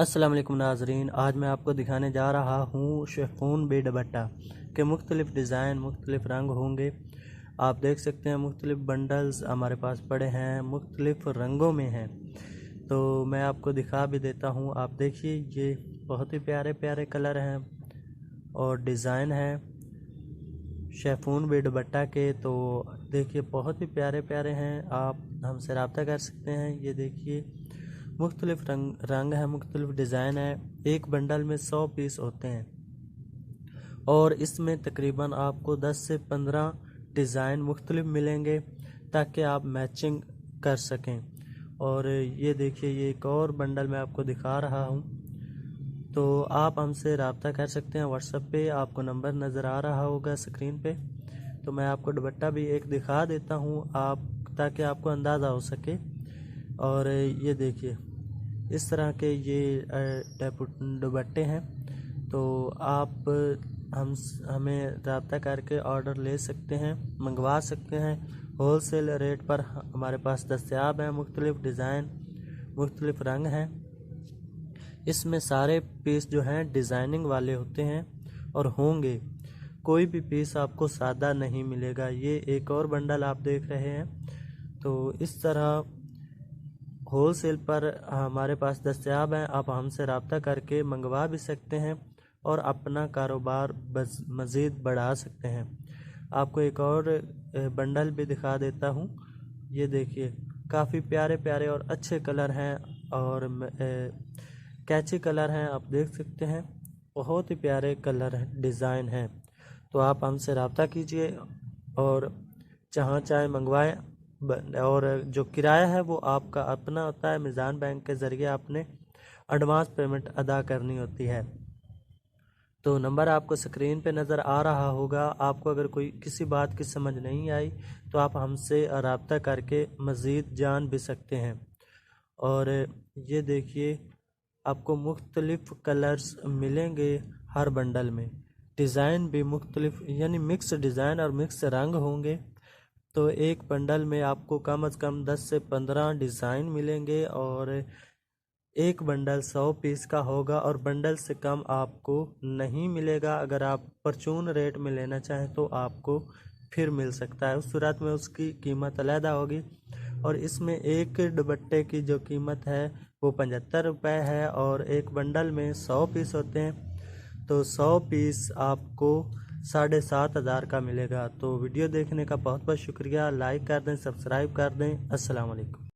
अस्सलाम वालेकुम नाजरीन, आज मैं आपको दिखाने जा रहा हूँ शिफॉन बेड दुपट्टा के मुख्तलिफ़ डिज़ाइन मुख्तलिफ़ रंग होंगे। आप देख सकते हैं मुख्तलिफ़ बंडल्स हमारे पास पड़े हैं, मुख्तलिफ़ रंगों में हैं। तो मैं आपको दिखा भी देता हूँ। आप देखिए, ये बहुत ही प्यारे प्यारे कलर हैं और डिज़ाइन हैं शिफॉन बेड दुपट्टा के। तो देखिए, बहुत ही प्यारे प्यारे हैं। आप हमसे रब्ता कर सकते हैं। ये देखिए, मुख्तलिफ रंग है, मुख्तलिफ डिज़ाइन है। एक बंडल में 100 पीस होते हैं और इसमें तकरीबन आपको 10 से 15 डिज़ाइन मुख्तलिफ मिलेंगे ताकि आप मैचिंग कर सकें। और ये देखिए, ये एक और बंडल मैं आपको दिखा रहा हूँ। तो आप हमसे रब्ता कर सकते हैं व्हाट्सएप पे, आपको नंबर नज़र आ रहा होगा स्क्रीन पे। तो मैं आपको दुपट्टा भी एक दिखा देता हूँ आप, ताकि आपको अंदाज़ा हो सके। और ये देखिए, इस तरह के ये दुपट्टे हैं। तो आप हमें रब्ता करके ऑर्डर ले सकते हैं, मंगवा सकते हैं। होल सेल रेट पर हमारे पास दस्तयाब हैं। मुख्तलिफ़ डिज़ाइन मुख्तलिफ़ रंग हैं। इसमें सारे पीस जो हैं डिज़ाइनिंग वाले होते हैं और होंगे। कोई भी पीस आपको सादा नहीं मिलेगा। ये एक और बंडल आप देख रहे हैं। तो इस तरह होल सेल पर हमारे पास दस्तयाब हैं। आप हमसे रब्ता करके मंगवा भी सकते हैं और अपना कारोबार मज़ीद बढ़ा सकते हैं। आपको एक और बंडल भी दिखा देता हूँ। ये देखिए, काफ़ी प्यारे प्यारे और अच्छे कलर हैं और कैची कलर हैं। आप देख सकते हैं, बहुत ही प्यारे कलर डिज़ाइन हैं। तो आप हमसे रब्ता कीजिए और जहाँ चाहे मंगवाएं। और जो किराया है वो आपका अपना होता है। मीज़ान बैंक के ज़रिए आपने एडवांस पेमेंट अदा करनी होती है। तो नंबर आपको स्क्रीन पे नज़र आ रहा होगा। आपको अगर कोई किसी बात की समझ नहीं आई तो आप हमसे रब्ता करके मज़ीद जान भी सकते हैं। और ये देखिए, आपको मुख्तलिफ़ कलर्स मिलेंगे हर बंडल में। डिज़ाइन भी मुख्तलिफ़, यानी मिक्स डिज़ाइन और मिक्स रंग होंगे। तो एक बंडल में आपको कम से कम 10 से 15 डिज़ाइन मिलेंगे और एक बंडल 100 पीस का होगा और बंडल से कम आपको नहीं मिलेगा। अगर आप परचून रेट में लेना चाहें तो आपको फिर मिल सकता है, उस सूरत में उसकी कीमत अलहदा होगी। और इसमें एक दुपट्टे की जो कीमत है वो 75 रुपये है और एक बंडल में 100 पीस होते हैं। तो 100 पीस आपको 7,500 का मिलेगा। तो वीडियो देखने का बहुत बहुत शुक्रिया। लाइक कर दें, सब्सक्राइब कर दें। अस्सलाम वालेकुम।